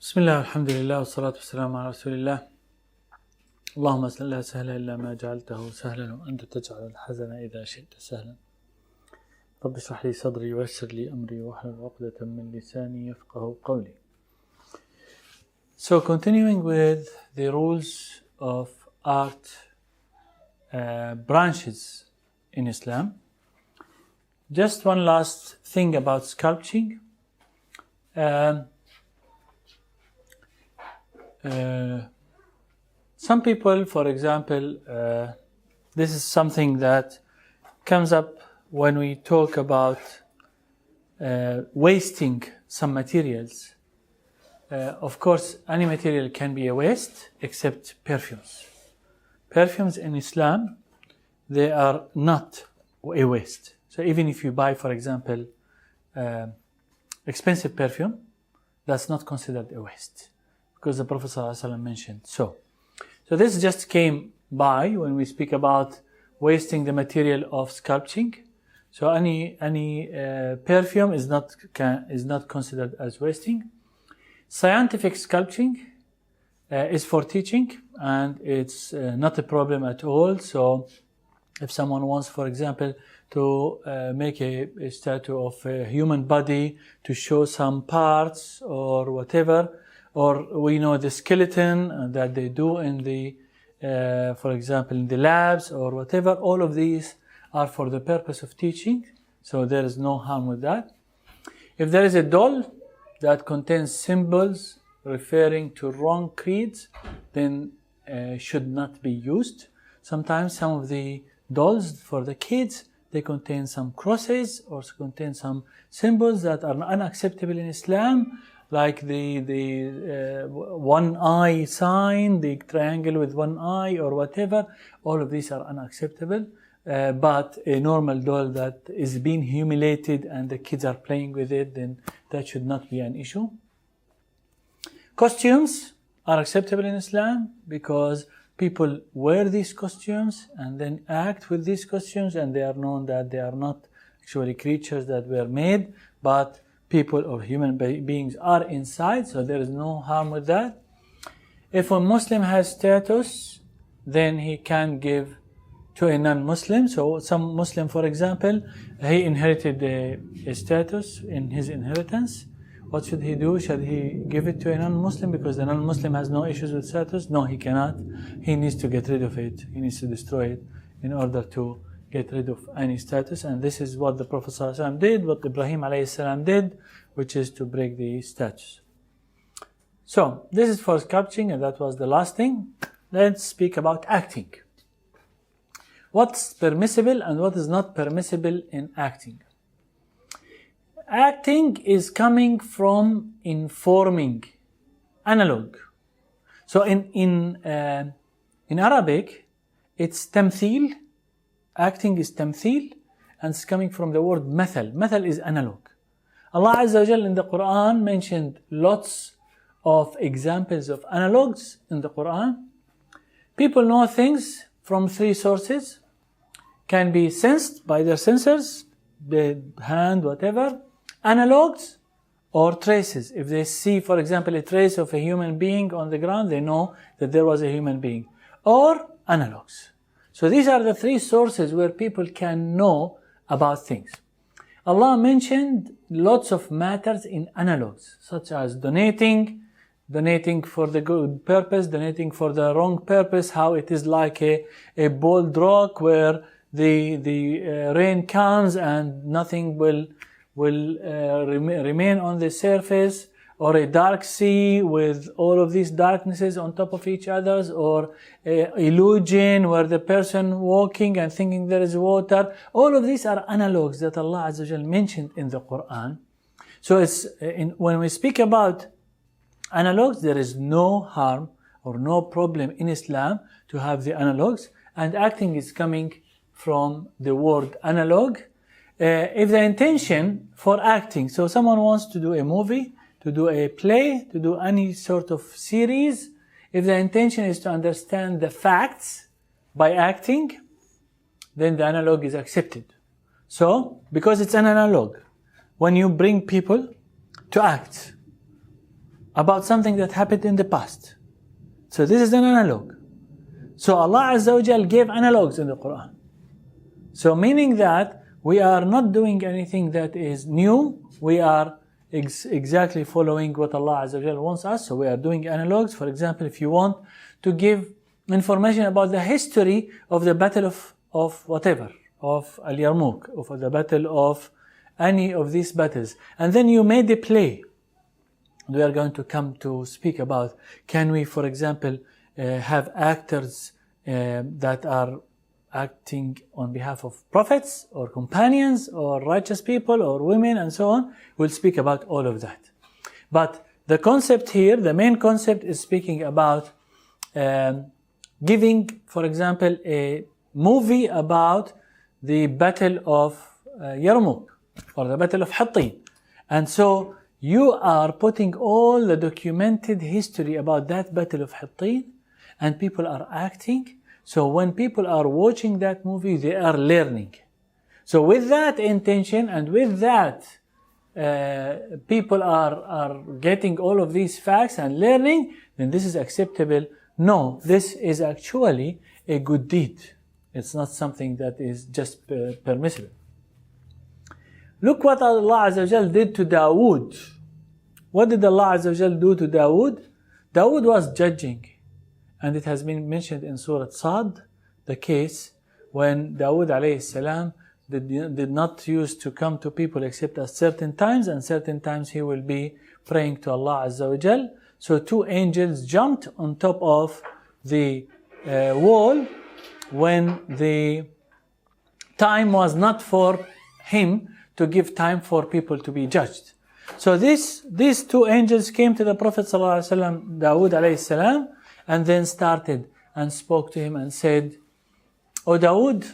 بسم الله والحمد لله والصلاة والسلام على رسول الله. اللهم لا سهل إلا ما جعلته سهلا وأنت تجعل الحزن إذا شئت سهلا. رب اشرح لي صدري ويسر لي أمري واحلل عقدة من لساني يفقه قولي. So continuing with the rules of art branches in Islam, just one last thing about sculpting. Some people, for example, this is something that comes up when we talk about wasting some materials. Of course, any material can be a waste except perfumes. Perfumes in Islam, they are not a waste. So even if you buy, for example, expensive perfume, that's not considered a waste, because the Prophet ﷺ mentioned so. So this just came by when we speak about wasting the material of sculpting. So any perfume is not considered as wasting. Scientific sculpting is for teaching, and it's not a problem at all. So if someone wants, for example, to make a statue of a human body to show some parts or whatever, or we know the skeleton that they do in the, for example, in the labs or whatever, all of these are for the purpose of teaching. So there is no harm with that. If there is a doll that contains symbols referring to wrong creeds, then should not be used. Sometimes some of the dolls for the kids, they contain some crosses or contain some symbols that are unacceptable in Islam, like the one eye sign, the triangle with one eye or whatever. All of these are unacceptable. But a normal doll that is being humiliated and the kids are playing with it, then that should not be an issue. Costumes are acceptable in Islam because people wear these costumes and then act with these costumes, and they are known that they are not actually creatures that were made, but people or human beings are inside, so there is no harm with that. If a Muslim has status, then he can give to a non-Muslim. So some Muslim, for example, he inherited a status in his inheritance. What should he do? Should he give it to a non-Muslim because the non-Muslim has no issues with status? No, he cannot. He needs to get rid of it. He needs to destroy it in order to get rid of any status. And this is what the Prophet ﷺ did, what Ibrahim ﷺ did, which is to break the status. So this is for sculpting, and that was the last thing. Let's speak about acting. What's permissible and what is not permissible in acting? Acting is coming from informing, analog. So in Arabic, it's tamthil. Acting is tamthil, and it's coming from the word mathal. Mathal is analog. Allah Azza wa Jal in the Quran mentioned lots of examples of analogs in the Quran. People know things from three sources. Can be sensed by their sensors, the hand, whatever. Analogs or traces. If they see, for example, a trace of a human being on the ground, they know that there was a human being. Or analogs. So these are the three sources where people can know about things. Allah mentioned lots of matters in analogs, such as donating for the good purpose, donating for the wrong purpose, how it is like a bold rock where the rain comes and nothing will remain on the surface, or a dark sea with all of these darknesses on top of each other, or illusion where the person walking and thinking there is water. All of these are analogs that Allah Azza wa Jal mentioned in the Quran. So when we speak about analogs, there is no harm or no problem in Islam to have the analogs, and acting is coming from the word analog. If the intention for acting, so someone wants to do a movie, to do a play, to do any sort of series, if the intention is to understand the facts by acting, then the analog is accepted. So, because it's an analog, when you bring people to act, about something that happened in the past. So this is an analog. So Allah Azza wa Jal gave analogs in the Quran. So meaning that we are not doing anything that is new, we are exactly following what Allah Azza wa Jal wants us. So we are doing analogs. For example, if you want to give information about the history of the battle of whatever, of Al-Yarmouk, of the battle of any of these battles, and then you made a play. We are going to come to speak about, can we, for example, have actors that are acting on behalf of prophets or companions or righteous people or women and so on. We'll speak about all of that. But the concept here, the main concept is speaking about giving, for example, a movie about the battle of Yarmouk or the battle of Hattin. And so you are putting all the documented history about that battle of Hattin, and people are acting. So when people are watching that movie, they are learning. So with that intention and with that, people are getting all of these facts and learning, then this is acceptable. No, this is actually a good deed. It's not something that is just permissible. Look what Allah Azza wa Jal did to Dawood. What did Allah Azza wa Jal do to Dawood? Dawood was judging. And it has been mentioned in Surah Sad, the case when Dawood alayhi salam did not used to come to people except at certain times, and certain times he will be praying to Allah Azza wa Jal. So two angels jumped on top of the wall when the time was not for him to give time for people to be judged. So these two angels came to the Prophet sallallahu alaihi wasallam, Dawood alayhi salam, and then started and spoke to him and said, "O Dawood,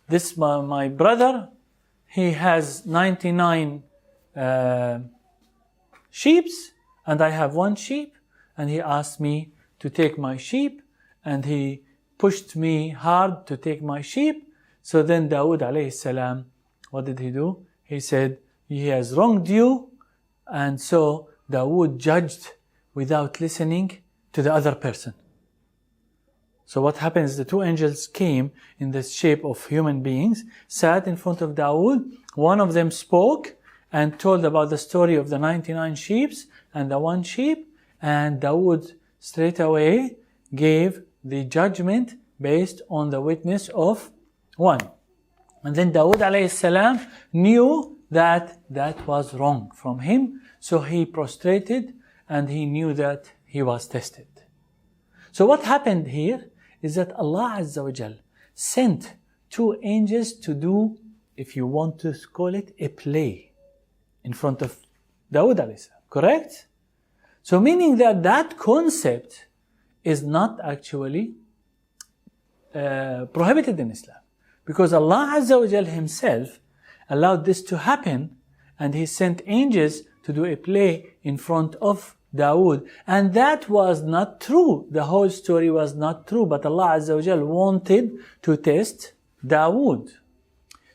this my brother, he has 99 sheep, and I have one sheep, and he asked me to take my sheep, and he pushed me hard to take my sheep." So then Dawood alayhi salam, what did he do? He said, he has wronged you, and so Dawood judged without listening to the other person. So what happens, the two angels came in the shape of human beings, sat in front of Dawood. One of them spoke and told about the story of the 99 sheep and the one sheep, and Dawood straight away gave the judgment based on the witness of one. And then Dawood alayhi salam knew that that was wrong from him, so he prostrated and he knew that he was tested. So what happened here is that Allah Azza wa Jal sent two angels to do, if you want to call it, a play in front of Dawood alayhi salam. Correct? So meaning that that concept is not actually prohibited in Islam. Because Allah Azza wa Jal himself allowed this to happen, and he sent angels to do a play in front of Dawood. And that was not true. The whole story was not true, but Allah Azza wa Jal wanted to test Dawood.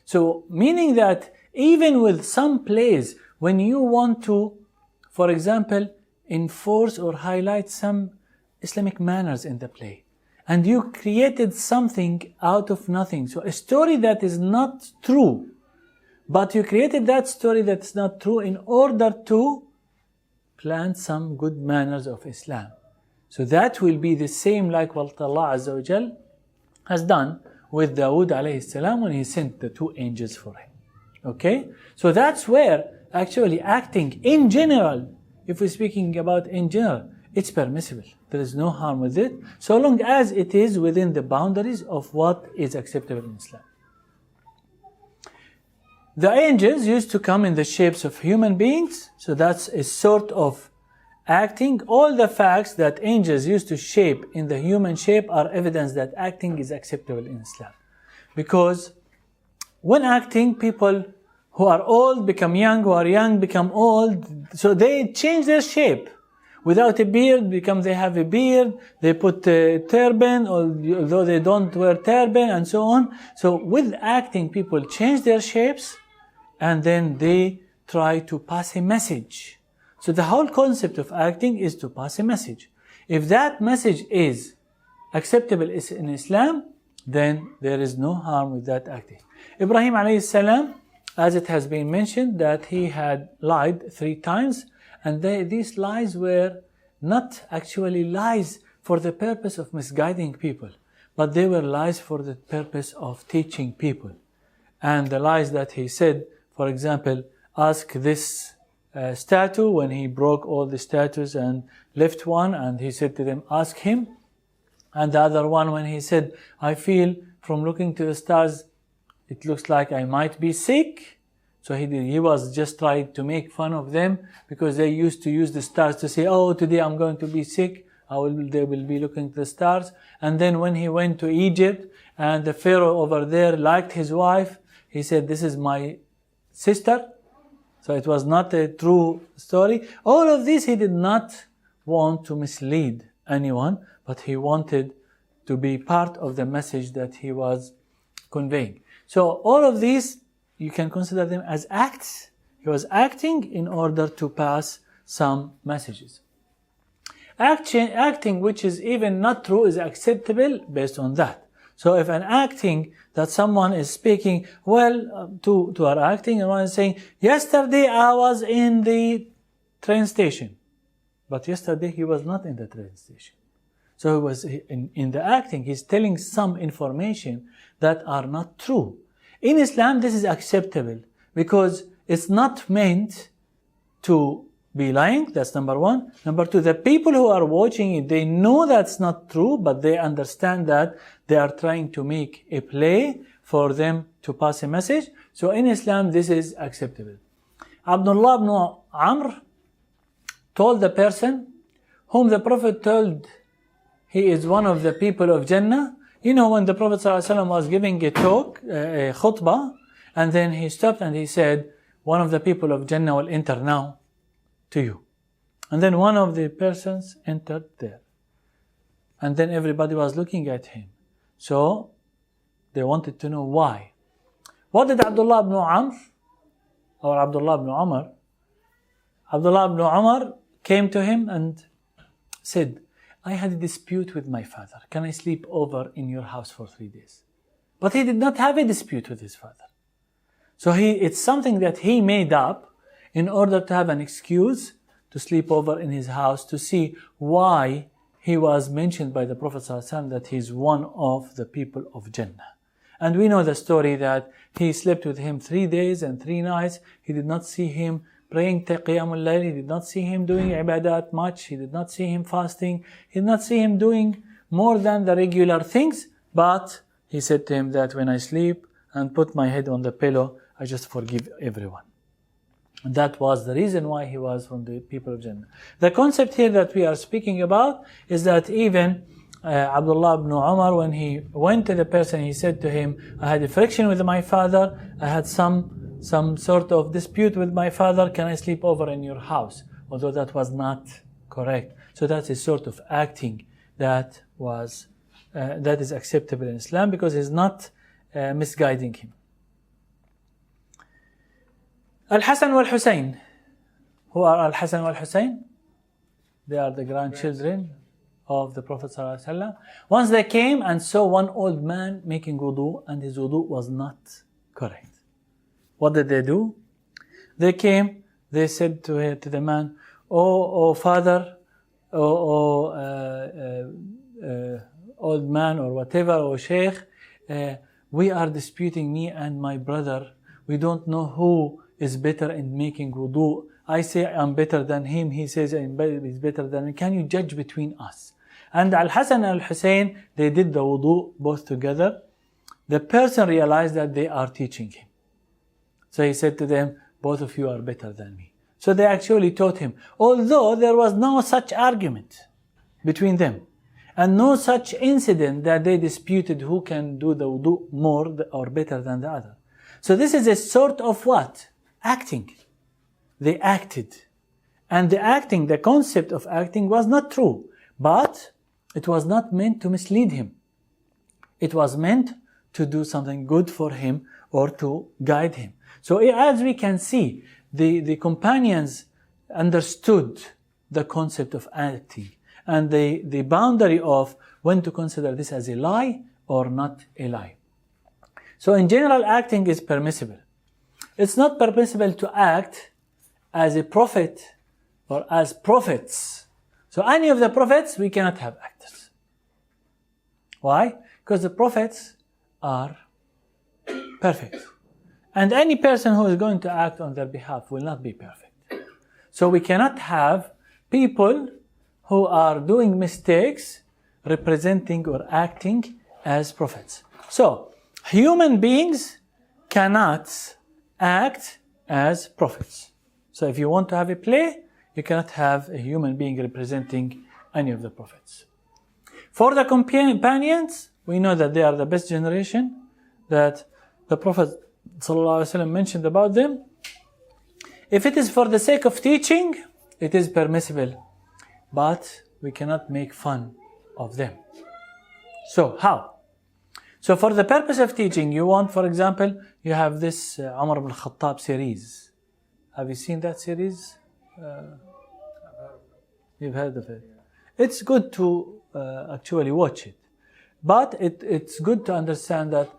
So meaning that even with some plays, when you want to, for example, enforce or highlight some Islamic manners in the play, and you created something out of nothing, so a story that is not true, but you created that story that's not true in order to plant some good manners of Islam. So that will be the same like what Allah Azza wa Jal has done with Dawood alayhi salam when he sent the two angels for him. Okay? So that's where actually acting in general, if we're speaking about in general, it's permissible. There is no harm with it, so long as it is within the boundaries of what is acceptable in Islam. The angels used to come in the shapes of human beings, so that's a sort of acting. All the facts that angels used to shape in the human shape are evidence that acting is acceptable in Islam. Because when acting, people who are old become young, who are young become old, so they change their shape. Without a beard, they have a beard, they put a turban, although they don't wear turban, and so on. So with acting, people change their shapes, and then they try to pass a message. So the whole concept of acting is to pass a message. If that message is acceptable in Islam, then there is no harm with that acting. Ibrahim alayhi salam, as it has been mentioned, that he had lied 3 times, and these lies were not actually lies for the purpose of misguiding people, but they were lies for the purpose of teaching people. And the lies that he said, for example, ask this statue, when he broke all the statues and left one, and he said to them, ask him. And the other one, when he said, I feel from looking to the stars, it looks like I might be sick. So he was just trying to make fun of them, because they used to use the stars to say, oh, today I'm going to be sick. They will be looking at the stars. And then when he went to Egypt, and the Pharaoh over there liked his wife, he said, this is my sister. So it was not a true story. All of this, he did not want to mislead anyone, but he wanted to be part of the message that he was conveying. So all of these, you can consider them as acts. He was acting in order to pass some messages. Acting which is even not true is acceptable based on that. So if an acting that someone is speaking to our acting, and one is saying, yesterday I was in the train station. But yesterday he was not in the train station. So he was in the acting, he's telling some information that are not true. In Islam, this is acceptable because it's not meant to be lying. That's number one. Number two, the people who are watching it, they know that's not true, but they understand that they are trying to make a play for them to pass a message. So in Islam, this is acceptable. Abdullah ibn Amr told the person whom the Prophet told he is one of the people of Jannah. You know, when the Prophet ﷺ was giving a talk, a khutbah, and then he stopped and he said, one of the people of Jannah will enter now to you. And then one of the persons entered there. And then everybody was looking at him. So they wanted to know why. What did Abdullah ibn Amr, or Abdullah ibn Umar, Abdullah ibn Umar came to him and said, I had a dispute with my father. Can I sleep over in your house for 3 days? But he did not have a dispute with his father. So it's something that he made up in order to have an excuse to sleep over in his house, to see why he was mentioned by the Prophet ﷺ that he's one of the people of Jannah. And we know the story that he slept with him 3 days and 3 nights. He did not see him praying Qiyamul Layl. He did not see him doing ibadat much. He did not see him fasting. He did not see him doing more than the regular things. But he said to him that when I sleep and put my head on the pillow, I just forgive everyone. And that was the reason why he was from the people of Jannah. The concept here that we are speaking about is that even Abdullah ibn Umar, when he went to the person, he said to him, I had a friction with my father. I had some sort of dispute with my father. Can I sleep over in your house? Although that was not correct. So that's a sort of acting that is acceptable in Islam because it's not misguiding him. Al-Hasan wal-Husayn. Who are Al-Hasan wal-Husayn? They are the grandchildren of the Prophet ﷺ. Once they came and saw one old man making wudu, and his wudu was not correct. What did they do? They came, they said to the man, oh father, old man or whatever, or sheikh, we are disputing, me and my brother. We don't know who is better in making wudu. I say I'm better than him. He says he's better than me. Can you judge between us? And Al-Hasan and Al-Husayn, they did the wudu both together. The person realized that they are teaching him. So he said to them, both of you are better than me. So they actually taught him. Although there was no such argument between them. And no such incident that they disputed who can do the wudu more or better than the other. So this is a sort of what? Acting. They acted. And the concept of acting was not true. But it was not meant to mislead him. It was meant to do something good for him or to guide him. So as we can see, the companions understood the concept of acting and the boundary of when to consider this as a lie or not a lie. So in general, acting is permissible. It's not permissible to act as a prophet or as prophets. So any of the prophets, we cannot have actors. Why? Because the prophets are perfect. And any person who is going to act on their behalf will not be perfect. So we cannot have people who are doing mistakes representing or acting as prophets. So human beings cannot act as prophets. So if you want to have a play, you cannot have a human being representing any of the prophets. For the companions, we know that they are the best generation, that the Prophet ﷺ mentioned about them. If it is for the sake of teaching, it is permissible, but we cannot make fun of them. So how? So for the purpose of teaching, you want, for example, you have this Umar ibn Khattab series. Have you seen that series? You've heard of it. It's good to actually watch it. But it's good to understand that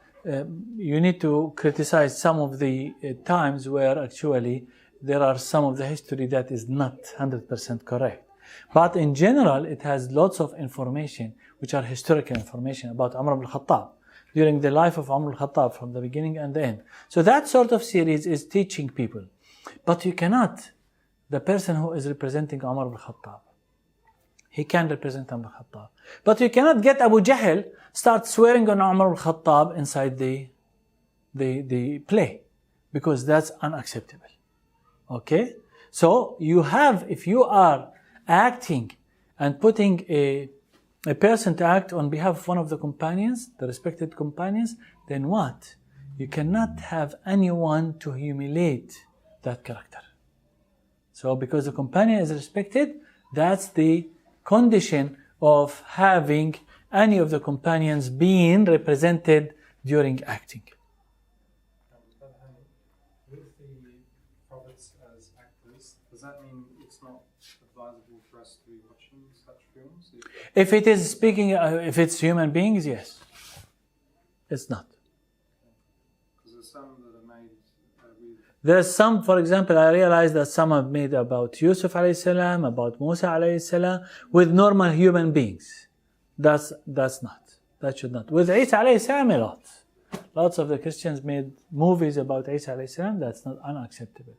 you need to criticize some of the times where actually there are some of the history that is not 100% correct. But in general, it has lots of information, which are historical information about Umar ibn Khattab, during the life of Umar ibn Khattab from the beginning and the end. So that sort of series is teaching people. But you cannot, the person who is representing Umar ibn Khattab, he can represent Umar ibn Khattab. But you cannot get Abu Jahl start swearing on Umar ibn Khattab inside the play, because that's unacceptable. Okay? So you have, if you are acting and putting a person to act on behalf of one of the companions, the respected companions, then what? You cannot have anyone to humiliate that character. So because the companion is respected, that's the condition of having any of the companions being represented during acting. With the prophets as actors, does that mean it's not advisable for us to be watching such films? If it is speaking, if it's human beings, yes. It's not. Because there's some that are made with... There's some, for example, I realized that some are made about Yusuf alayhi salam, about Musa alayhi salam, with normal human beings. That's not. That should not. With Isa alayhi salam, a lot. Lots of the Christians made movies about Isa alayhi salam. That's not unacceptable.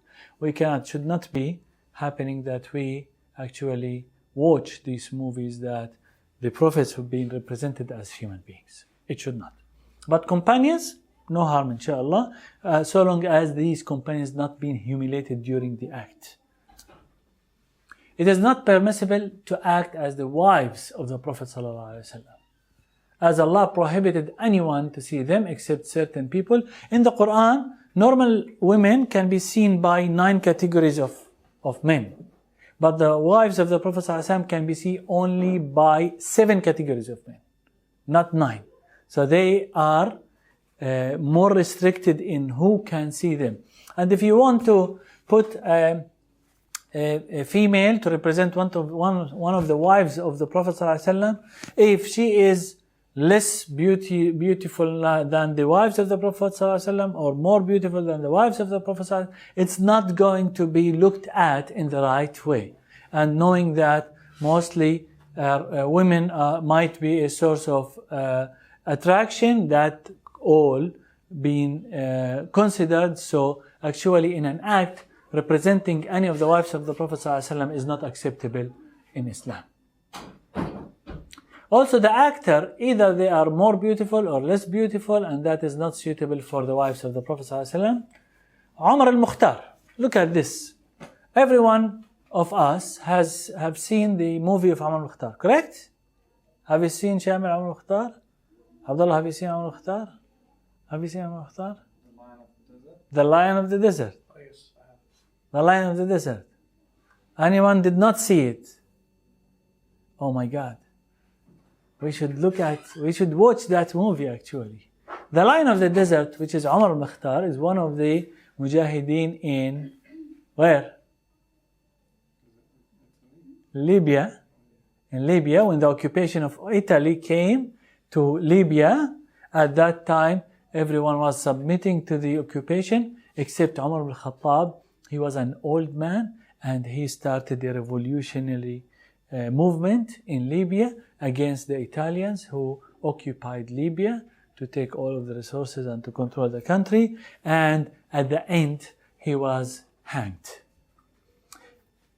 Should not be happening that we actually watch these movies that the prophets have been represented as human beings. It should not. But companions, no harm, inshallah, so long as these companions not being humiliated during the act. It is not permissible to act as the wives of the Prophet ﷺ, as Allah prohibited anyone to see them except certain people. In the Quran, normal women can be seen by 9 categories of men. But the wives of the Prophet ﷺ can be seen only by 7 categories of men, not 9. So they are more restricted in who can see them. And if you want to put a female to represent one of the wives of the Prophet ﷺ, if she is less beautiful than the wives of the Prophet ﷺ, or more beautiful than the wives of the Prophet ﷺ, it's not going to be looked at in the right way. And knowing that mostly women might be a source of attraction, that all being considered. So actually in an act, representing any of the wives of the Prophet ﷺ is not acceptable in Islam. Also the actor, either they are more beautiful or less beautiful, and that is not suitable for the wives of the Prophet ﷺ. Umar al-Mukhtar, look at this. Everyone of us have seen the movie of Umar al-Mukhtar, correct? Have you seen Shamil Umar al-Mukhtar? Abdullah, have you seen Umar al-Mukhtar? Have you seen Umar al-Mukhtar? The Lion of the Desert. Oh, yes, I have. The Lion of the Desert. Anyone did not see it? Oh my God. We should watch that movie actually. The Lion of the Desert, which is Umar al-Mukhtar, is one of the mujahideen in where? Libya. In Libya, when the occupation of Italy came to Libya, at that time, everyone was submitting to the occupation except Umar ibn Khattab. He was an old man and he started a revolutionary movement in Libya against the Italians who occupied Libya to take all of the resources and to control the country. And at the end, he was hanged.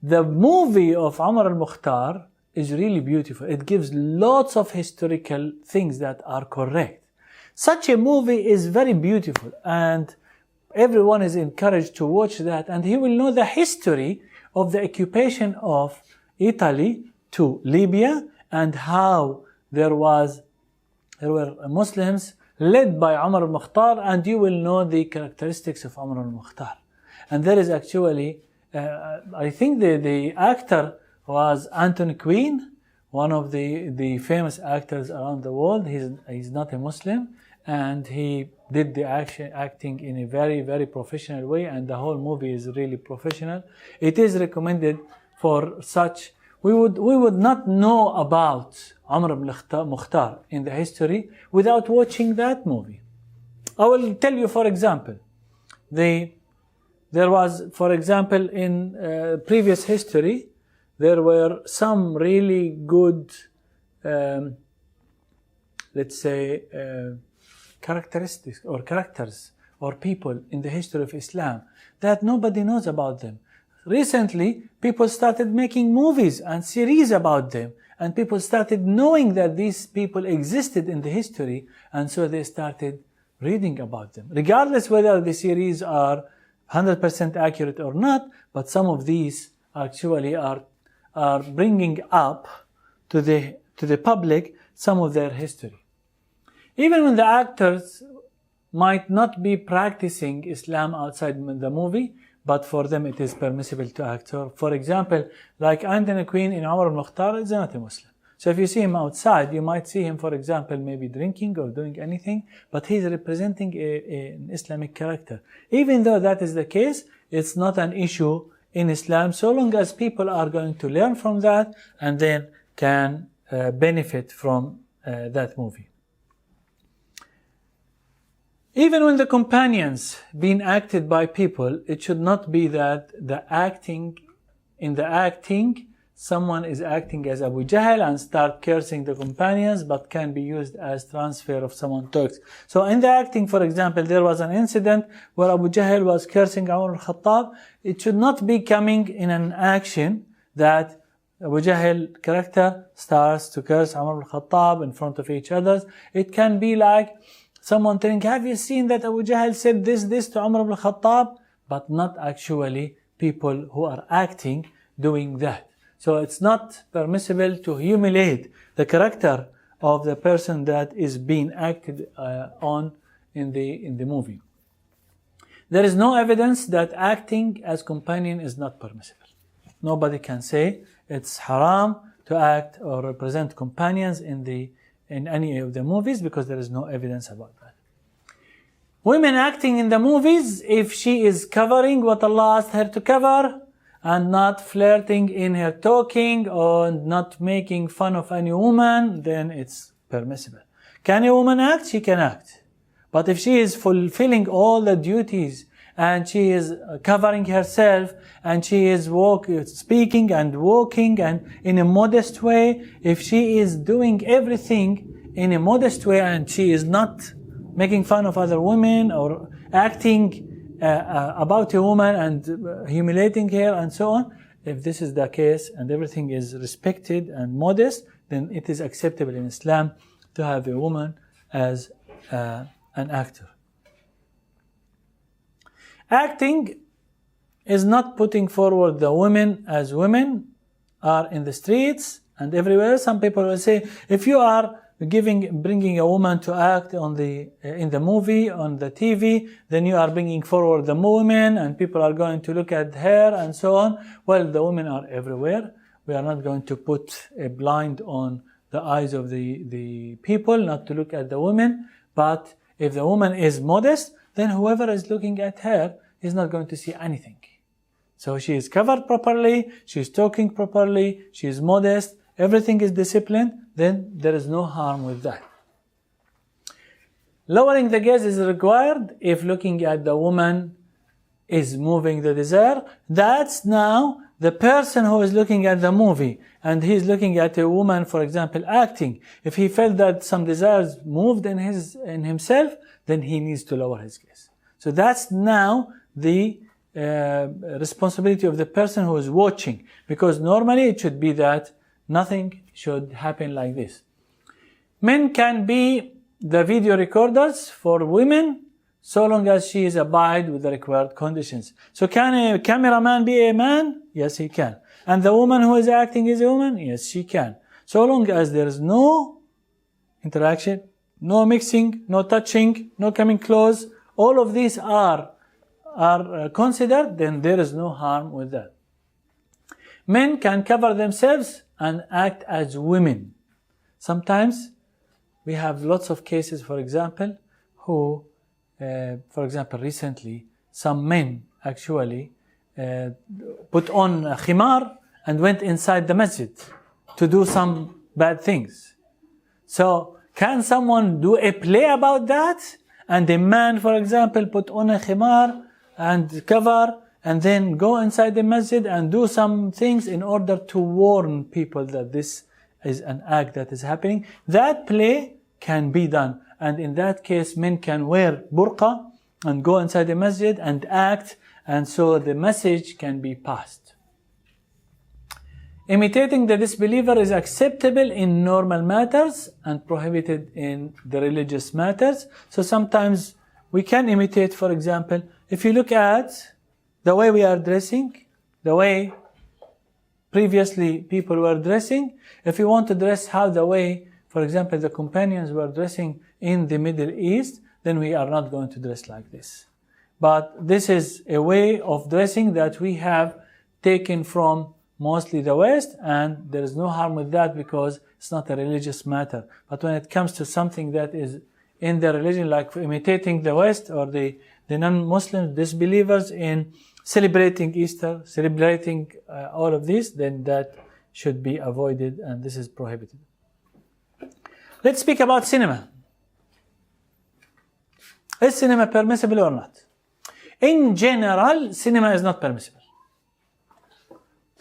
The movie of Umar al-Mukhtar is really beautiful. It gives lots of historical things that are correct. Such a movie is very beautiful and everyone is encouraged to watch that, and he will know the history of the occupation of Italy to Libya and how there were Muslims led by Umar al-Mukhtar, and you will know the characteristics of Umar al-Mukhtar. And there is actually, I think the actor was Anthony Quinn, one of the famous actors around the world. He's not a Muslim, and he did the acting in a very, very professional way, and the whole movie is really professional. It is recommended for such. We would not know about Umar ibn Mukhtar in the history without watching that movie. I will tell you, for example, there was, for example, in previous history, there were some really good, let's say, characteristics or characters or people in the history of Islam that nobody knows about them. Recently, people started making movies and series about them, and people started knowing that these people existed in the history, and so they started reading about them. Regardless whether the series are 100% accurate or not, but some of these actually are bringing up to the public some of their history. Even when the actors might not be practicing Islam outside the movie, but for them it is permissible to act. So, for example, like Anthony Quinn in Umar al-Mukhtar is not a Muslim. So if you see him outside, you might see him, for example, maybe drinking or doing anything, but he's representing an Islamic character. Even though that is the case, it's not an issue in Islam, so long as people are going to learn from that and then can benefit from that movie. Even when the companions being acted by people, it should not be that in the acting, someone is acting as Abu Jahl and start cursing the companions, but can be used as transfer of someone talks. So in the acting, for example, there was an incident where Abu Jahl was cursing Umar al-Khattab. It should not be coming in an action that Abu Jahl character starts to curse Umar al-Khattab in front of each other. It can be like someone telling, have you seen that Abu Jahl said this to Umar ibn Khattab? But not actually people who are acting doing that. So it's not permissible to humiliate the character of the person that is being acted on in the movie. There is no evidence that acting as companion is not permissible. Nobody can say it's haram to act or represent companions in any of the movies, because there is no evidence about that. Women acting in the movies, if she is covering what Allah asked her to cover and not flirting in her talking or not making fun of any woman, then it's permissible. Can a woman act? She can act. But if she is fulfilling all the duties and she is covering herself and she is speaking and walking and in a modest way, if she is doing everything in a modest way and she is not making fun of other women or acting about a woman and humiliating her and so on, if this is the case and everything is respected and modest, then it is acceptable in Islam to have a woman as an actor. Acting is not putting forward the women as women are in the streets and everywhere. Some people will say, if you are bringing a woman to act in the movie, on the TV, then you are bringing forward the women and people are going to look at her and so on. Well, the women are everywhere. We are not going to put a blind on the eyes of the people not to look at the women. But if the woman is modest, then whoever is looking at her is not going to see anything. So she is covered properly, she is talking properly, she is modest, everything is disciplined, then there is no harm with that. Lowering the gaze is required if looking at the woman is moving the desire. That's now the person who is looking at the movie and he is looking at a woman, for example, acting. If he felt that some desires moved in himself, then he needs to lower his gaze. So that's now the responsibility of the person who is watching, because normally it should be that nothing should happen like this. Men can be the video recorders for women so long as she is abide with the required conditions. So can a cameraman be a man? Yes, he can. And the woman who is acting is a woman? Yes, she can. So long as there is no interaction, no mixing, no touching, no coming close, all of these are considered, then there is no harm with that. Men can cover themselves and act as women. Sometimes we have lots of cases, for example, who, for example, recently, some men actually put on a khimar and went inside the masjid to do some bad things. So, can someone do a play about that? And a man, for example, put on a khimar and cover and then go inside the masjid and do some things in order to warn people that this is an act that is happening. That play can be done. And in that case, men can wear burqa and go inside the masjid and act, and so the message can be passed. Imitating the disbeliever is acceptable in normal matters and prohibited in the religious matters. So sometimes we can imitate, for example, if you look at the way we are dressing, the way previously people were dressing, if you want to dress how the way, for example, the companions were dressing in the Middle East, then we are not going to dress like this. But this is a way of dressing that we have taken from mostly the West, and there is no harm with that because it's not a religious matter. But when it comes to something that is in the religion, like imitating the West or the non-Muslims, disbelievers in celebrating Easter, celebrating all of this, then that should be avoided, and this is prohibited. Let's speak about cinema. Is cinema permissible or not? In general, cinema is not permissible.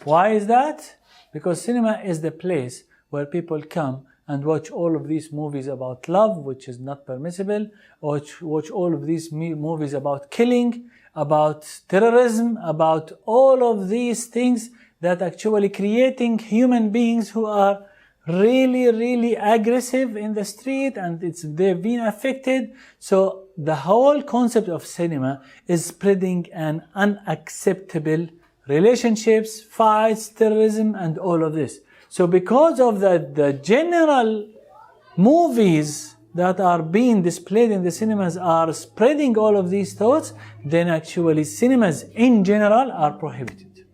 Why is that? Because cinema is the place where people come and watch all of these movies about love, which is not permissible, or watch all of these movies about killing, about terrorism, about all of these things that actually creating human beings who are really, really aggressive in the street, and they've been affected. So the whole concept of cinema is spreading an unacceptable relationships, fights, terrorism, and all of this. So because of the general movies that are being displayed in the cinemas are spreading all of these thoughts, then actually cinemas in general are prohibited.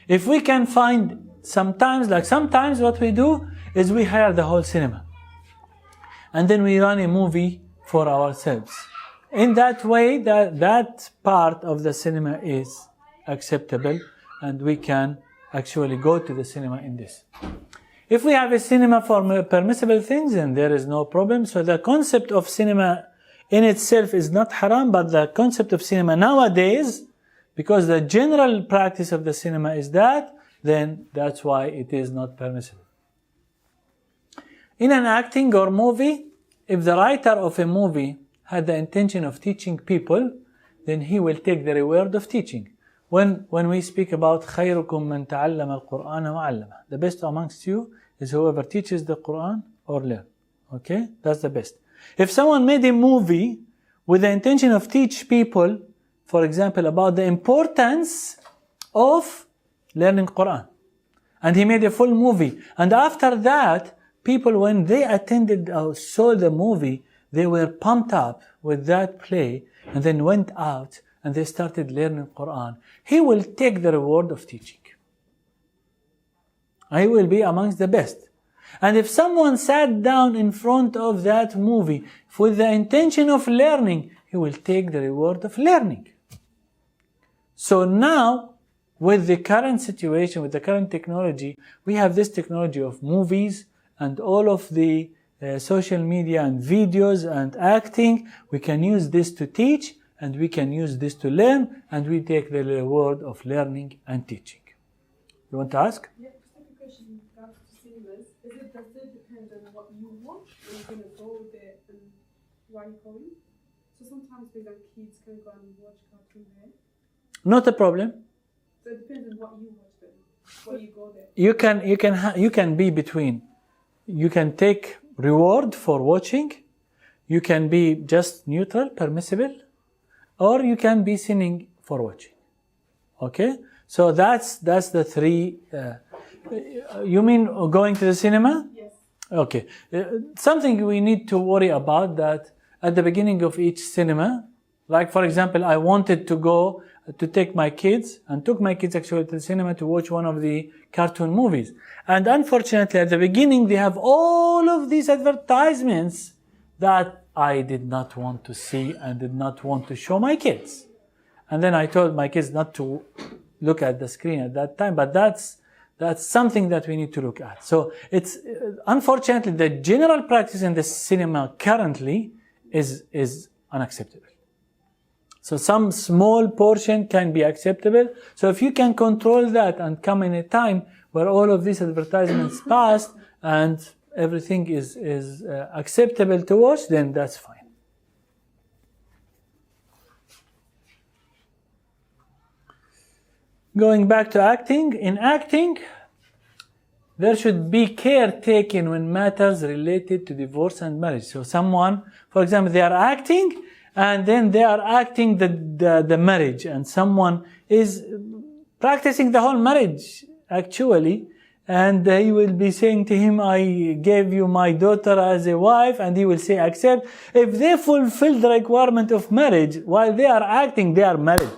If we can find sometimes what we do is we hire the whole cinema and then we run a movie for ourselves. In that way, that part of the cinema is acceptable, and we can actually go to the cinema in this. If we have a cinema for permissible things, then there is no problem. So the concept of cinema in itself is not haram, but the concept of cinema nowadays, because the general practice of the cinema is that, then that's why it is not permissible. In an acting or movie, if the writer of a movie had the intention of teaching people, then he will take the reward of teaching. When we speak about خَيْرُكُمْ مَنْ تَعَلَّمَ الْقُرْآنَ وَعَلَّمَهُ, the best amongst you is whoever teaches the Quran or learn. Okay? That's the best. If someone made a movie with the intention of teach people, for example, about the importance of learning Quran, and he made a full movie, and after that, people, when they attended or saw the movie, they were pumped up with that play, and then went out and they started learning Quran, he will take the reward of teaching. He will be amongst the best. And if someone sat down in front of that movie with the intention of learning, he will take the reward of learning. So now, with the current situation, with the current technology, we have this technology of movies and all of the social media and videos and acting. We can use this to teach, and we can use this to learn, and we take the reward of learning and teaching. You want to ask? Yeah, just a question in regards to cinemas. Does it depend on what you watch? Are you going to go there and why you're going? So sometimes, for example, kids can go and watch cartoon there. Not a problem. So it depends on what you watch then. Why you go there. You can be between. You can take reward for watching. You can be just neutral, permissible, or you can be sinning for watching. Okay, so that's the three. You mean going to the cinema? Yes. Okay, something we need to worry about that at the beginning of each cinema. Like for example, I wanted to go to take my kids, and took my kids actually to the cinema to watch one of the cartoon movies. And unfortunately, at the beginning, they have all of these advertisements that I did not want to see and did not want to show my kids. And then I told my kids not to look at the screen at that time, but that's something that we need to look at. So it's, unfortunately, the general practice in the cinema currently is unacceptable. So some small portion can be acceptable. So if you can control that and come in a time where all of these advertisements pass and everything is acceptable to watch, then that's fine. Going back to acting, in acting, there should be care taken when matters related to divorce and marriage. So someone, for example, they are acting, and then they are acting the marriage, and someone is practicing the whole marriage actually, and he will be saying to him, I gave you my daughter as a wife, and he will say accept. If they fulfill the requirement of marriage while they are acting, they are married,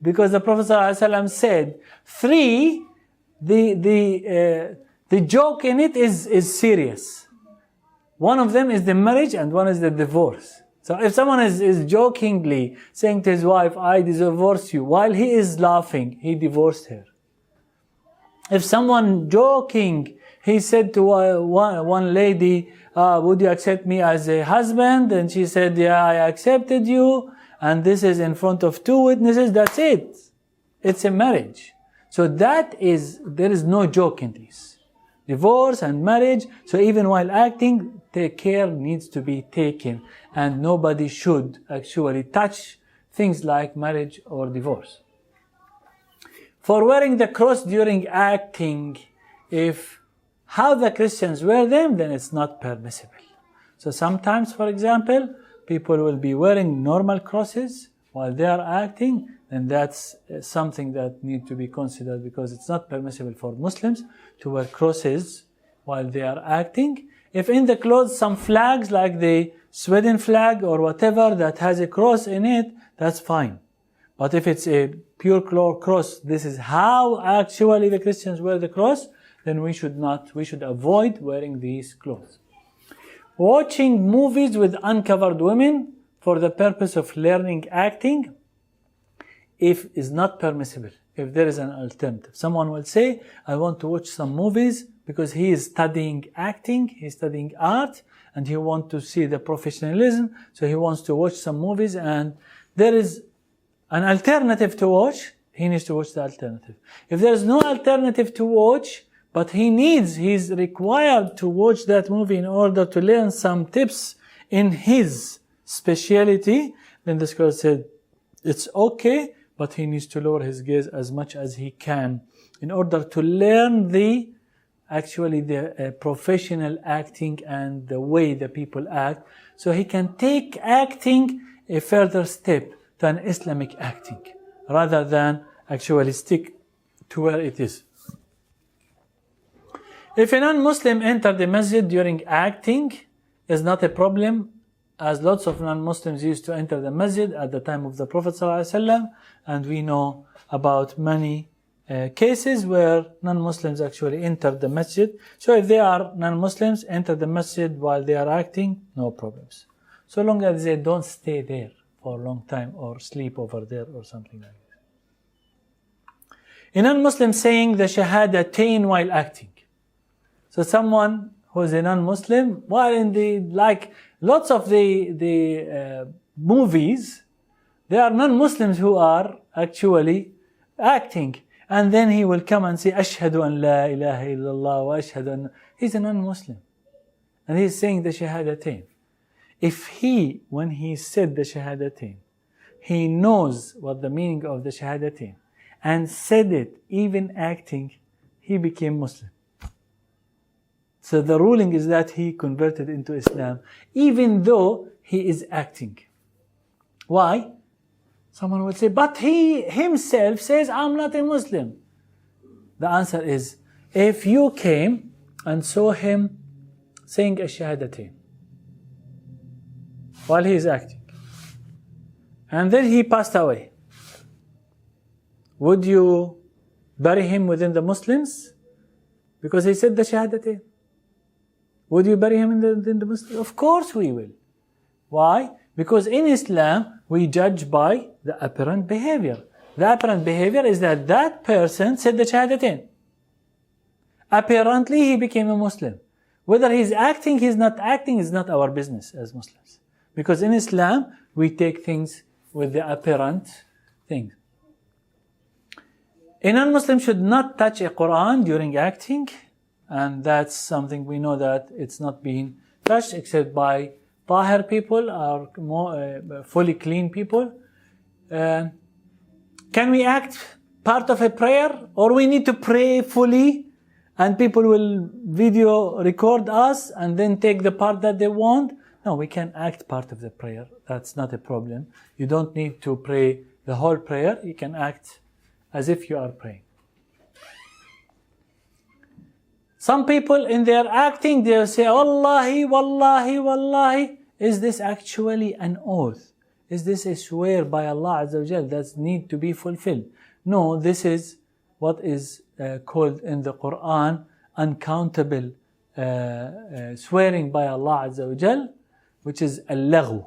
because the Prophet ﷺ said the joke in it is serious. One of them is the marriage and one is the divorce. So if someone is jokingly saying to his wife, I divorce you, while he is laughing, he divorced her. If someone joking, he said to one lady, would you accept me as a husband? And she said, yeah, I accepted you. And this is in front of two witnesses, that's it. It's a marriage. So there is no joke in this. Divorce and marriage, so even while acting, care needs to be taken. And nobody should actually touch things like marriage or divorce. For wearing the cross during acting, if how the Christians wear them, then it's not permissible. So sometimes, for example, people will be wearing normal crosses while they are acting, and that's something that needs to be considered, because it's not permissible for Muslims to wear crosses while they are acting. If in the clothes some flags like the Sweden flag or whatever that has a cross in it, that's fine. But if it's a pure cross, this is how actually the Christians wear the cross, then we should avoid wearing these clothes. Watching movies with uncovered women for the purpose of learning acting, is not permissible. If there is an alternative. Someone will say, I want to watch some movies because he is studying acting, he's studying art, and he wants to see the professionalism, so he wants to watch some movies, and there is an alternative to watch, he needs to watch the alternative. If there is no alternative to watch, but he's required to watch that movie in order to learn some tips in his speciality, then the scholar said, it's okay, but he needs to lower his gaze as much as he can in order to learn the professional acting and the way the people act, so he can take acting a further step to an Islamic acting, rather than actually stick to where it is. If a non-Muslim enters the masjid during acting, is not a problem, as lots of non-Muslims used to enter the masjid at the time of the Prophet ﷺ, and we know about many cases where non-Muslims actually entered the masjid. So if they are non-Muslims, enter the masjid while they are acting, no problems. So long as they don't stay there for a long time or sleep over there or something like that. A non-Muslim saying the Shahadatain while acting. So someone who is a non-Muslim, while in the, like lots of the movies, there are non-Muslims who are actually acting. And then he will come and say, Ashhadu an la ilaha illallah wa ashhadu an... He's a non-Muslim. And he's saying the Shahadatain. If he, when he said the Shahadatain, he knows what the meaning of the Shahadatain, and said it even acting, he became Muslim. So the ruling is that he converted into Islam, even though he is acting. Why? Someone would say, but he himself says, I'm not a Muslim. The answer is, if you came and saw him saying a Shahadatain while he is acting, and then he passed away, would you bury him within the Muslims? Because he said the Shahadatain. Would you bury him in the Muslims? Of course we will. Why? Because in Islam, we judge by the apparent behavior. The apparent behavior is that that person said the Shahadatain. Apparently, he became a Muslim. Whether he's acting, he's not acting, is not our business as Muslims. Because in Islam, we take things with the apparent things. A non-Muslim should not touch a Quran during acting, and that's something we know that it's not being touched except by tahir people or more fully clean people. Can we act part of a prayer, or we need to pray fully and people will video record us and then take the part that they want? No, we can act part of the prayer. That's not a problem. You don't need to pray the whole prayer. You can act as if you are praying. Some people in their acting, they'll say, Wallahi, Wallahi, Wallahi. Is this actually an oath? Is this a swear by Allah Azza wa Jal that need to be fulfilled? No, this is what is called in the Quran uncountable swearing by Allah Azza wa Jal, which is al-laghu.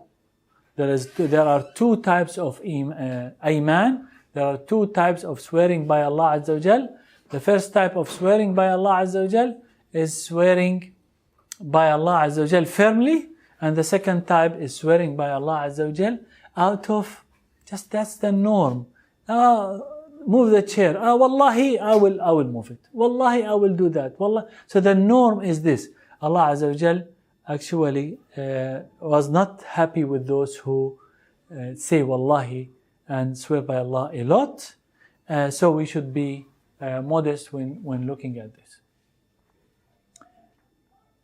There are two types of ayman. There are two types of swearing by Allah Azza wa Jal. The first type of swearing by Allah Azza wa Jal is swearing by Allah Azza wa Jal firmly, and the second type is swearing by Allah Azza wa Jal out of just that's the norm. Move the chair. Wallahi, I will move it. Wallahi, I will do that. Wallahi. So the norm is this. Allah Azza wa Jal actually was not happy with those who say Wallahi and swear by Allah a lot. So we should be modest when looking at this.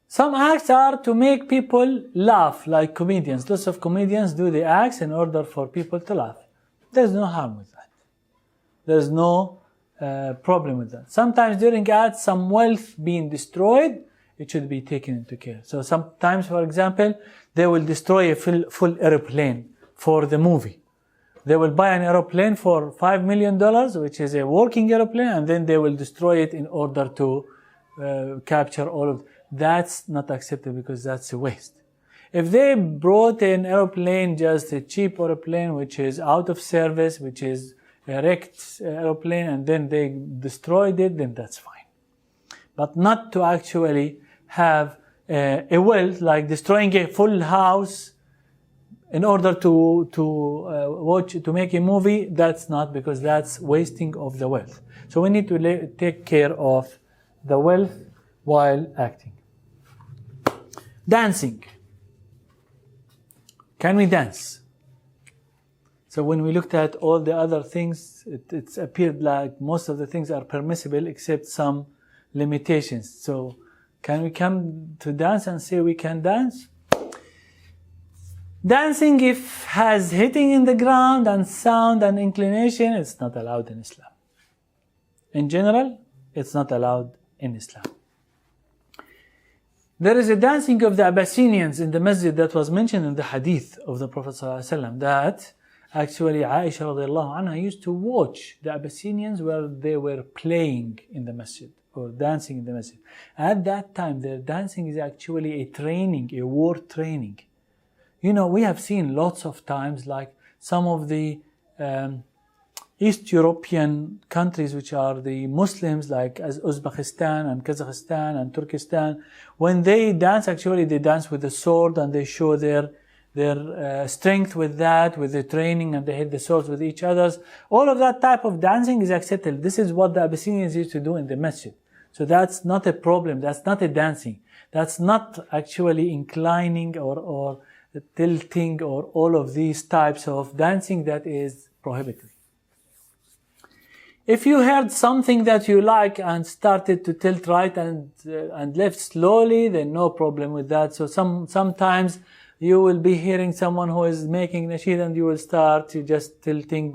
Some acts are to make people laugh, like comedians. Lots of comedians do the acts in order for people to laugh. There's no harm with that. There's no problem with that. Sometimes during acts, some wealth being destroyed, it should be taken into care. So sometimes, for example, they will destroy a full airplane for the movie. They will buy an airplane for $5 million, which is a working airplane, and then they will destroy it in order to capture all of it. That's not acceptable because that's a waste. If they brought an airplane, just a cheap airplane, which is out of service, which is a wrecked airplane, and then they destroyed it, then that's fine. But not to actually have a wealth, like destroying a full house in order to make a movie, that's not, because that's wasting of the wealth. So we need to take care of the wealth while acting. Dancing. Can we dance? So when we looked at all the other things, it's appeared like most of the things are permissible except some limitations. So can we come to dance and say we can dance? Dancing, if has hitting in the ground and sound and inclination, it's not allowed in Islam. In general, it's not allowed in Islam. There is a dancing of the Abyssinians in the masjid that was mentioned in the hadith of the Prophet ﷺ, that actually Aisha radiallahu anha used to watch the Abyssinians where they were playing in the masjid or dancing in the masjid. At that time, their dancing is actually a training, a war training. You know, we have seen lots of times like some of the East European countries, which are the Muslims, like as Uzbekistan and Kazakhstan and Turkestan, when they dance, actually they dance with the sword and they show their strength with that, with the training, and they hit the swords with each other. All of that type of dancing is accepted. This is what the Abyssinians used to do in the masjid. So that's not a problem. That's not a dancing. That's not actually inclining or tilting or all of these types of dancing that is prohibited. If you heard something that you like and started to tilt right and left slowly, then no problem with that. So sometimes you will be hearing someone who is making nasheed and you will start to just tilting.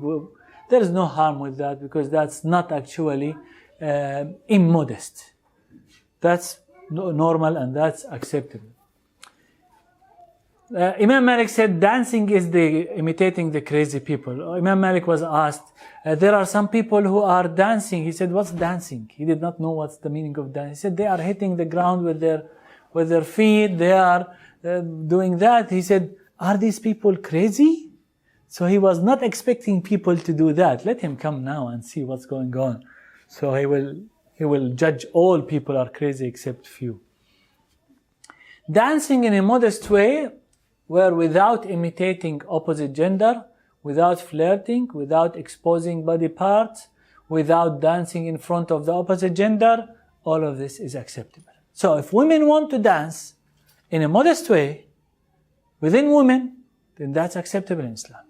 There is no harm with that because that's not actually immodest. That's normal and that's acceptable. Imam Malik said dancing is imitating the crazy people. Imam Malik was asked, there are some people who are dancing. He said, what's dancing? He did not know what's the meaning of dance. He said, they are hitting the ground with their feet. They are doing that. He said, are these people crazy? So he was not expecting people to do that. Let him come now and see what's going on. So he will judge all people are crazy except few. Dancing in a modest way, where without imitating opposite gender, without flirting, without exposing body parts, without dancing in front of the opposite gender, all of this is acceptable. So if women want to dance in a modest way, within women, then that's acceptable in Islam.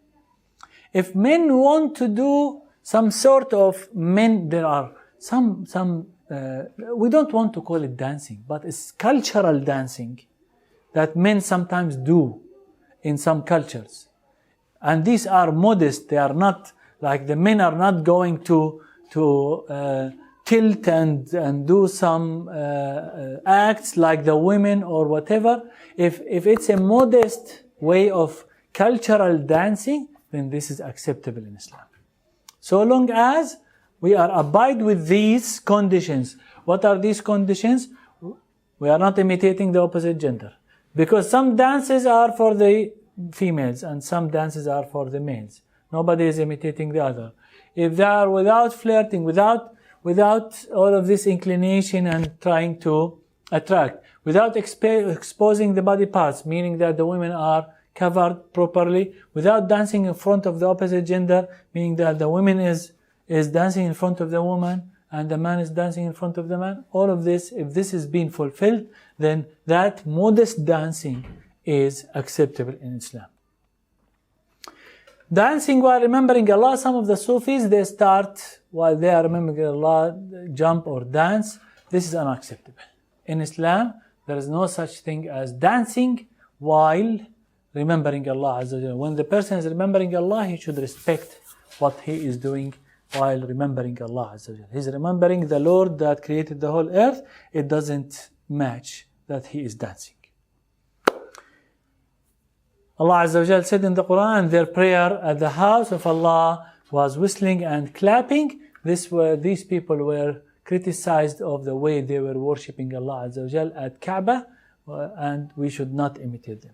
If men want to do some sort of there are some we don't want to call it dancing, but it's cultural dancing that men sometimes do in some cultures. And these are modest. They are not, like the men are not going to tilt and do some acts like the women or whatever. If it's a modest way of cultural dancing, then this is acceptable in Islam. So long as we are abide with these conditions. What are these conditions? We are not imitating the opposite gender. Because some dances are for the females and some dances are for the males. Nobody is imitating the other. If they are without flirting, without all of this inclination and trying to attract, without exposing the body parts, meaning that the women are covered properly, without dancing in front of the opposite gender, meaning that the woman is dancing in front of the woman and the man is dancing in front of the man. All of this, if this is being fulfilled, then that modest dancing is acceptable in Islam. Dancing while remembering Allah, some of the Sufis, they start while they are remembering Allah, jump or dance. This is unacceptable. In Islam, there is no such thing as dancing while remembering Allah Azza wa Jalla. When the person is remembering Allah, he should respect what he is doing while remembering Allah Azza wa Jalla. He's remembering the Lord that created the whole earth. It doesn't match that he is dancing. Allah Azza wa Jalla said in the Quran, their prayer at the house of Allah was whistling and clapping. These people were criticized of the way they were worshipping Allah Azza wa Jalla at Kaaba, and we should not imitate them.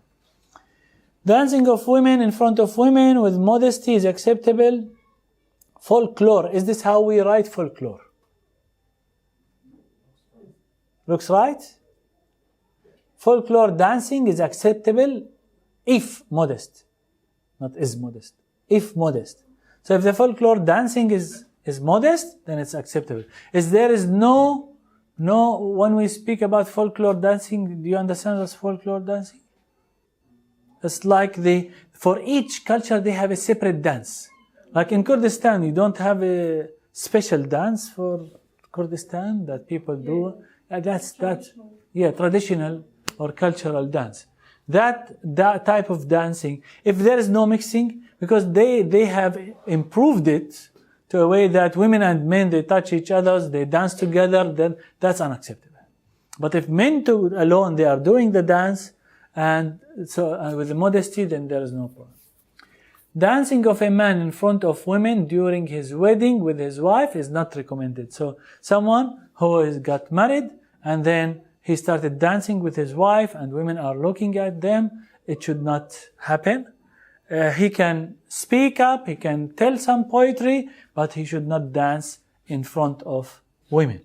Dancing of women in front of women with modesty is acceptable. Folklore, is this how we write folklore? Looks right? Folklore dancing is acceptable if modest. Not is modest. If modest. So if the folklore dancing is modest, then it's acceptable. There is no, when we speak about folklore dancing, do you understand what's folklore dancing? It's like for each culture they have a separate dance. Like in Kurdistan, you don't have a special dance for Kurdistan that people do. That's traditional or cultural dance. That type of dancing, if there is no mixing, because they have improved it to a way that women and men, they touch each other, they dance together, then that's unacceptable. But if men alone, they are doing the dance, and so with the modesty, then there is no problem. Dancing of a man in front of women during his wedding with his wife is not recommended. So someone who got married and then he started dancing with his wife and women are looking at them, it should not happen. he can speak up, he can tell some poetry, but he should not dance in front of women.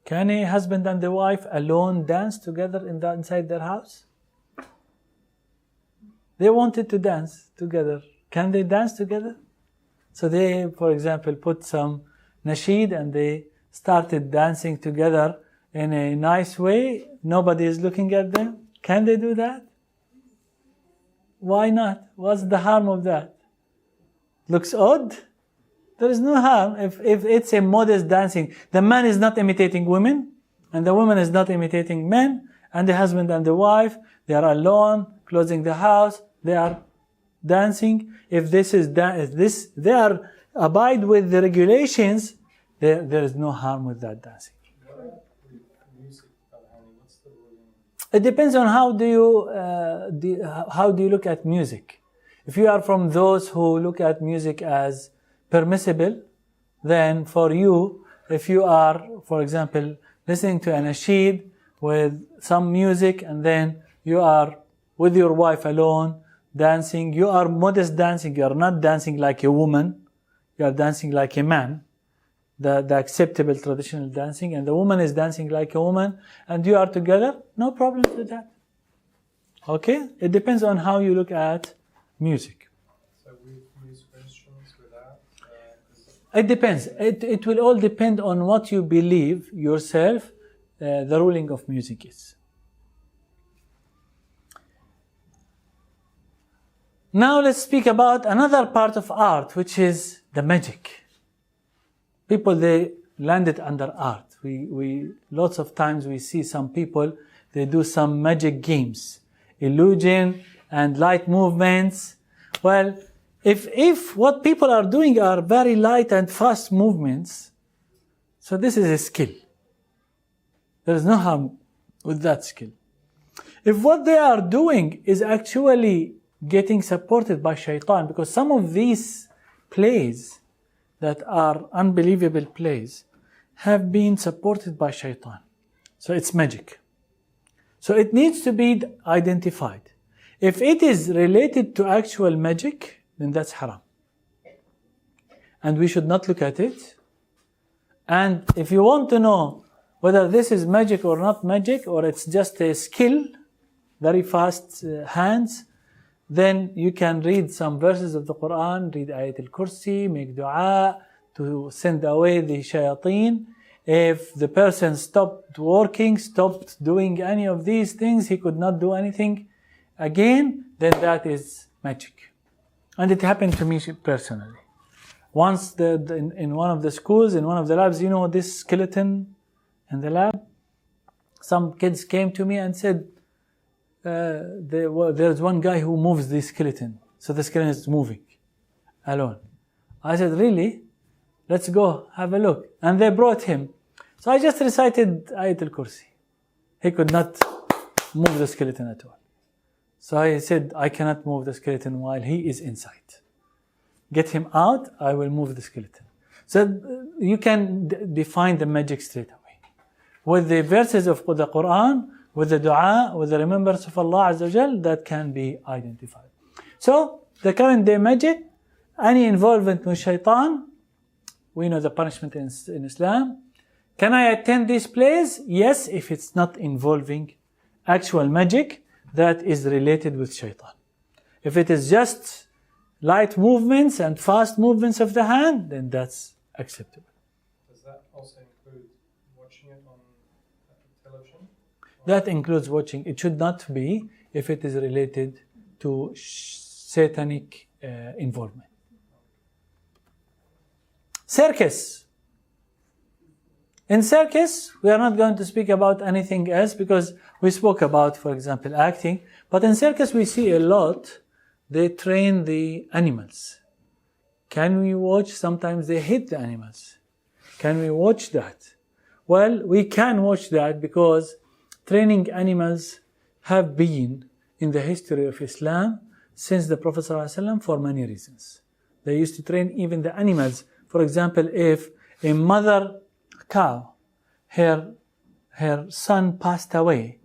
Can a husband and a wife alone dance together inside their house? They wanted to dance together. Can they dance together? So they, for example, put some nasheed and they started dancing together in a nice way. Nobody is looking at them. Can they do that? Why not? What's the harm of that? Looks odd? There is no harm if it's a modest dancing. The man is not imitating women, and the woman is not imitating men, and the husband and the wife, they are alone, closing the house, they are dancing. If they are abide with the regulations, there is no harm with that dancing. It depends on how do you look at music. If you are from those who look at music as permissible, then for you, if you are, for example, listening to an nasheed with some music and then you are with your wife alone dancing, you are modest dancing, you are not dancing like a woman, you are dancing like a man, the acceptable traditional dancing, and the woman is dancing like a woman, and you are together, no problem with that. Okay? It depends on how you look at music. So we use instruments without? It depends. It will all depend on what you believe yourself the ruling of music is. Now let's speak about another part of art, which is the magic. People, they landed under art. We lots of times we see some people, they do some magic games, illusion and light movements. Well, if what people are doing are very light and fast movements, so this is a skill. There is no harm with that skill. If what they are doing is actually getting supported by shaitan, because some of these plays that are unbelievable plays have been supported by shaitan. So it's magic. So it needs to be identified. If it is related to actual magic, then that's haram. And we should not look at it. And if you want to know whether this is magic or not magic, or it's just a skill, very fast hands, then you can read some verses of the Quran, read Ayatul Kursi, make dua to send away the shayateen. If the person stopped working, stopped doing any of these things, he could not do anything again, then that is magic. And it happened to me personally. Once in one of the schools, in one of the labs, you know this skeleton in the lab? Some kids came to me and said, there's one guy who moves the skeleton. So the skeleton is moving alone. I said, really? Let's go have a look. And they brought him. So I just recited Ayatul Kursi. He could not move the skeleton at all. So I said, I cannot move the skeleton while he is inside. Get him out, I will move the skeleton. So you can define the magic straight away. With the verses of the Quran, with the dua, with the remembrance of Allah Azza wa Jal, that can be identified. So, the current day magic, any involvement with shaitan, we know the punishment in Islam. Can I attend these plays? Yes, if it's not involving actual magic that is related with shaitan. If it is just light movements and fast movements of the hand, then that's acceptable. Does that also include watching it on television? That includes watching. It should not be if it is related to satanic involvement. Circus. In circus, we are not going to speak about anything else because we spoke about, for example, acting. But in circus, we see a lot. They train the animals. Can we watch? Sometimes they hit the animals. Can we watch that? Well, we can watch that because training animals have been in the history of Islam since the Prophet ﷺ for many reasons. They used to train even the animals. For example, if a mother cow, her son passed away,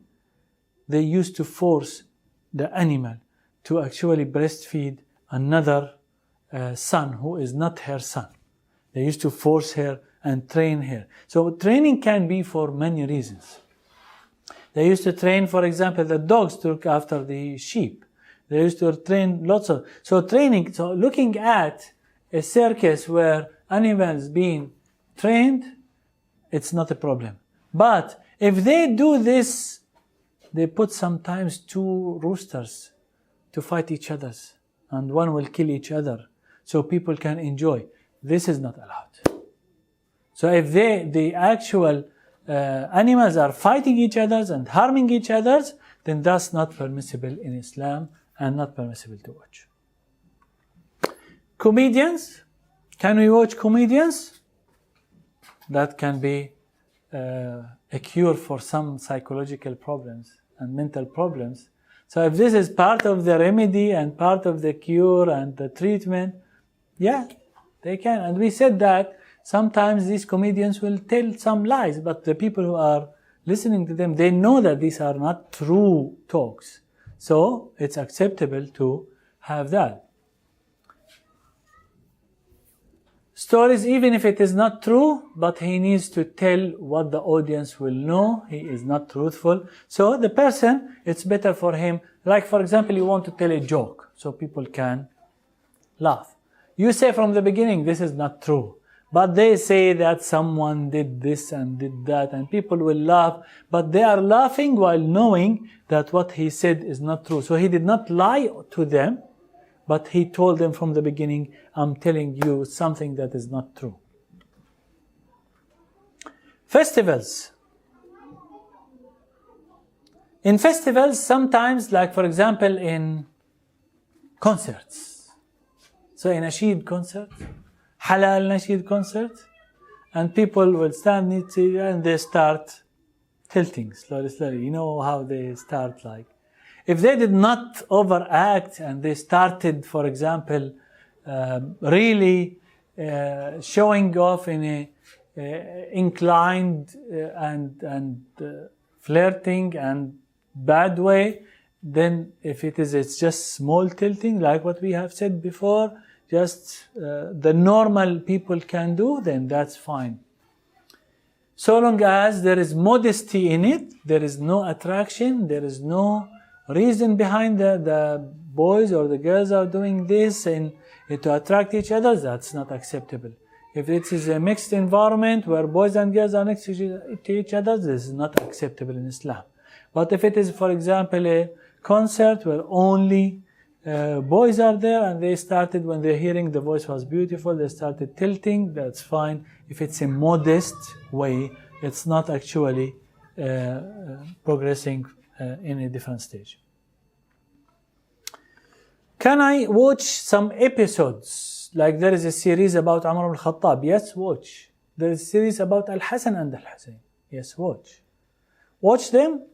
they used to force the animal to actually breastfeed another son who is not her son. They used to force her and train her. So training can be for many reasons. They used to train, for example, the dogs to look after the sheep. They used to train lots of... So training, so looking at a circus where animals being trained, it's not a problem. But if they do this, they put sometimes 2 roosters to fight each other, and one will kill each other, so people can enjoy. This is not allowed. So if the actual animals are fighting each other and harming each other, then that's not permissible in Islam and not permissible to watch. Comedians, can we watch comedians? That can be a cure for some psychological problems and mental problems. So if this is part of the remedy and part of the cure and the treatment, yeah, they can. And we said that sometimes these comedians will tell some lies, but the people who are listening to them, they know that these are not true talks. So it's acceptable to have that. Stories, even if it is not true, but he needs to tell what the audience will know. He is not truthful. So the person, it's better for him. Like, for example, you want to tell a joke so people can laugh. You say from the beginning, this is not true. But they say that someone did this and did that, and people will laugh. But they are laughing while knowing that what he said is not true. So he did not lie to them, but he told them from the beginning, I'm telling you something that is not true. Festivals. In festivals, sometimes, like for example in concerts. So in a nasheed concert, halal nasheed concert, and people will stand and they start tilting slowly. You know how they start like. If they did not overact and they started, for example, really showing off in a inclined and flirting and bad way, then if it's just small tilting, like what we have said before, just the normal people can do, then that's fine. So long as there is modesty in it, there is no attraction, there is no reason behind the boys or the girls are doing this and to attract each other, that's not acceptable. If it is a mixed environment where boys and girls are next to each other, this is not acceptable in Islam. But if it is, for example, a concert where only boys are there and they started, when they're hearing the voice was beautiful, they started tilting, that's fine. If it's a modest way, it's not actually progressing in a different stage. Can I watch some episodes? Like there is a series about Umar al-Khattab. Yes, watch. There is a series about Al-Hasan and Al-Hussein. Yes, watch. Watch them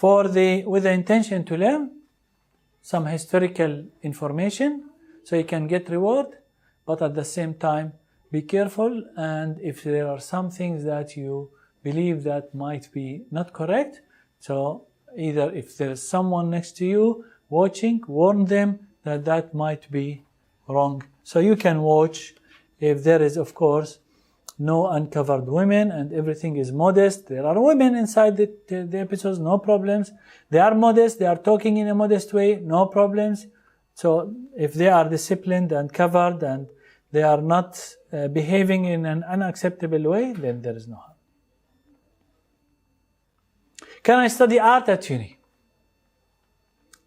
with the intention to learn some historical information so you can get reward, but at the same time be careful, and if there are some things that you believe that might be not correct, so either if there is someone next to you watching, warn them that that might be wrong. So you can watch if there is, of course, no uncovered women and everything is modest. There are women inside the episodes, no problems. They are modest, they are talking in a modest way, no problems. So if they are disciplined and covered and they are not behaving in an unacceptable way, then there is no harm. Can I study art at uni?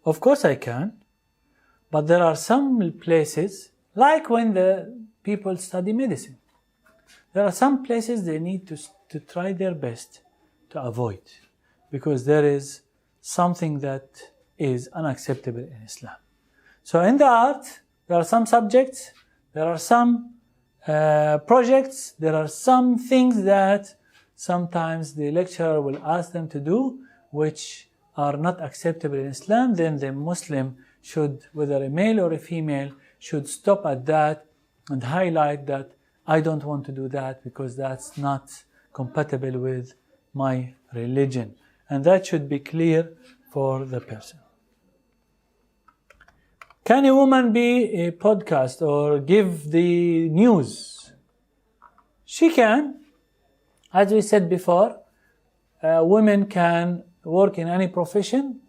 Of course I can. But there are some places, like when the people study medicine. There are some places they need to try their best to avoid, because there is something that is unacceptable in Islam. So in the art, there are some subjects, there are some projects, there are some things that sometimes the lecturer will ask them to do which are not acceptable in Islam. Then the Muslim should, whether a male or a female, should stop at that and highlight that I don't want to do that because that's not compatible with my religion. And that should be clear for the person. Can a woman be a podcast or give the news? She can. As we said before, women can work in any profession.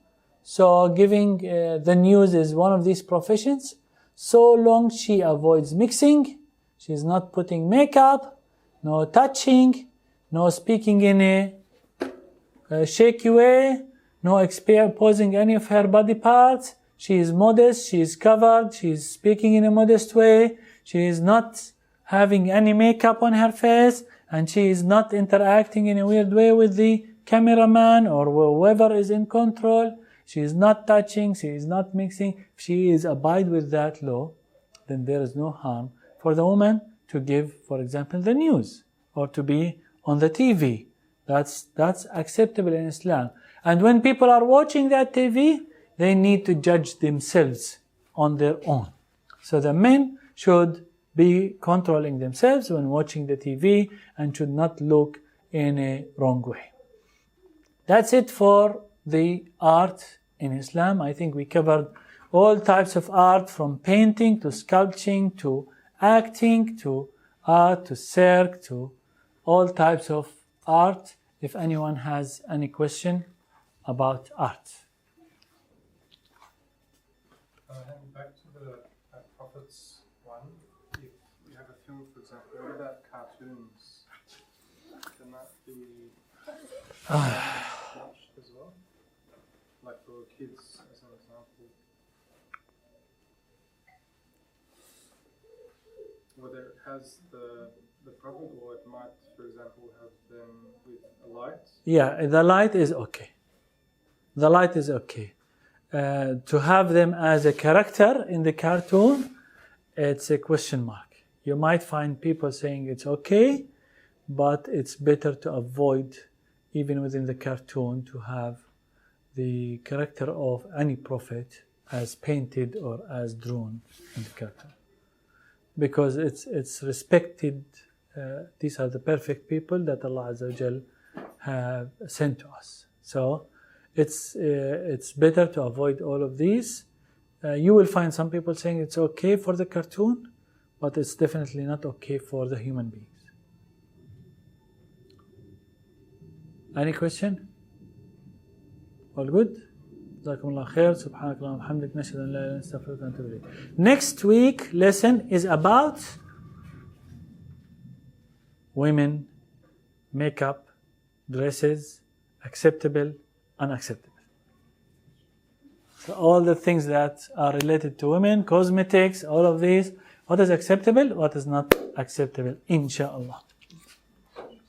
So giving the news is one of these professions. So long she avoids mixing, she's not putting makeup, no touching, no speaking in a shaky way, no exposing any of her body parts. She is modest, she is covered, she is speaking in a modest way, she is not having any makeup on her face, and she is not interacting in a weird way with the cameraman or whoever is in control. She is not touching, she is not mixing. If she is abide with that law, then there is no harm for the woman to give, for example, the news or to be on the TV. That's acceptable in Islam. And when people are watching that TV, they need to judge themselves on their own. So the men should be controlling themselves when watching the TV and should not look in a wrong way. That's it for the art in Islam. I think we covered all types of art, from painting to sculpting to acting to art to cirque to all types of art. If anyone has any question about art. Back to the Prophets one. If you have a film, for example, what about cartoons? Can that be watched as well? Like for kids, as an example. Whether it has the Prophet, or it might, for example, have them with a light? Yeah, the light is okay. The light is okay. To have them as a character in the cartoon, it's a question mark. You might find people saying it's okay, but it's better to avoid, even within the cartoon, to have the character of any prophet as painted or as drawn in the cartoon. Because it's respected, these are the perfect people that Allah Azza wa Jal have sent to us. So it's better to avoid all of these. You will find some people saying it's okay for the cartoon, but it's definitely not okay for the human beings. Any question? All good? Jazakumullah khair. Subhanakallah wa bihamdik. Nashhadu an la ilaha illa anta astaghfiruka wa atubu ilayk. Next week lesson is about women, makeup, dresses, acceptable, unacceptable. So all the things that are related to women, cosmetics, all of these, what is acceptable, what is not acceptable, inshallah.